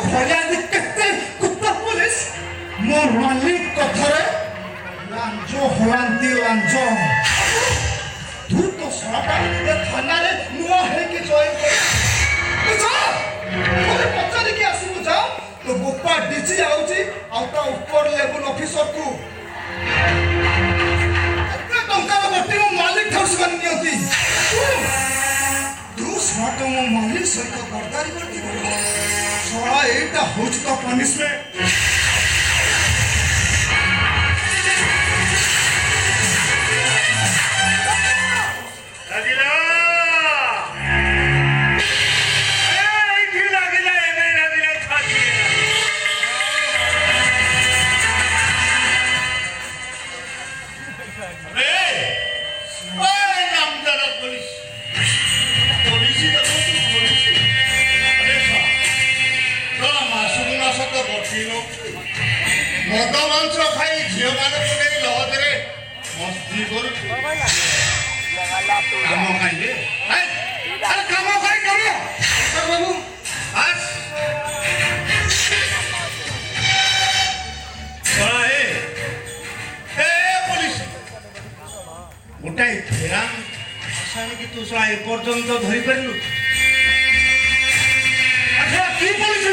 भलिया केते कुत्ता पुलिस मो मालिक कथरे लांजो होलांती लांजो तू तो साटा ए थाना रे नुआ है कि जॉइन कर बुझा ओरे पचारे के आसी बुझा तो गोपा डीसी आउची आउता ऊपर लेवल ऑफिसर को एते टंका बट्टी मो मालिक थाउस बन नियती तू साटा मो मालिक सहित गरदारी करती सोळा एटा होच तो पनिशमेंट मद मांस खाई झील मान लहदे मस्ती कर बाबू गोटाए फेरान कि तू शा एपर्यंत धरी पारू कि पुलिस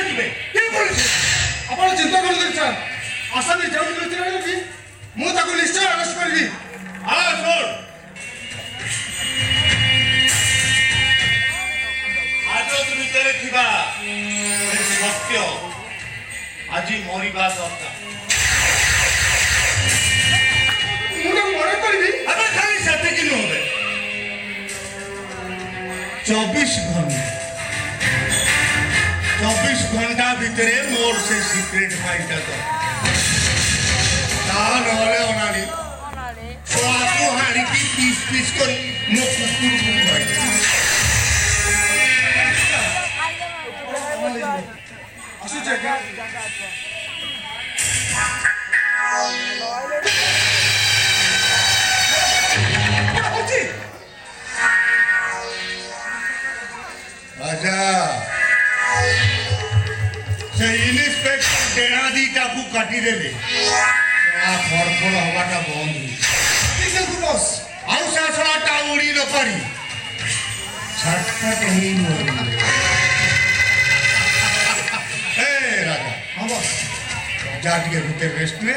आप चिंता कर आसामी जाऊँगी मुझे निश्चय अरेस्ट करी हाँ छोड़ हाजत भितर थिबा सत्य आज मरिबा दरकार मुझे मरे करी अबे खाली सत्य की नुहे 24 घंटा भितर मोर से सीक्रेट फाइलटा दरकार नहले अनानी आपको हाड़ी की पीस कर मो कुकुर इन्स्पेक्टर डेढ़ा दीटा को काटी देले फड़फड़ हवाटा बंद बस आउ सासड़ाटा उड़ी न पारी छटपट ही ए राजा हम जा टिके भीतर रेस्ट में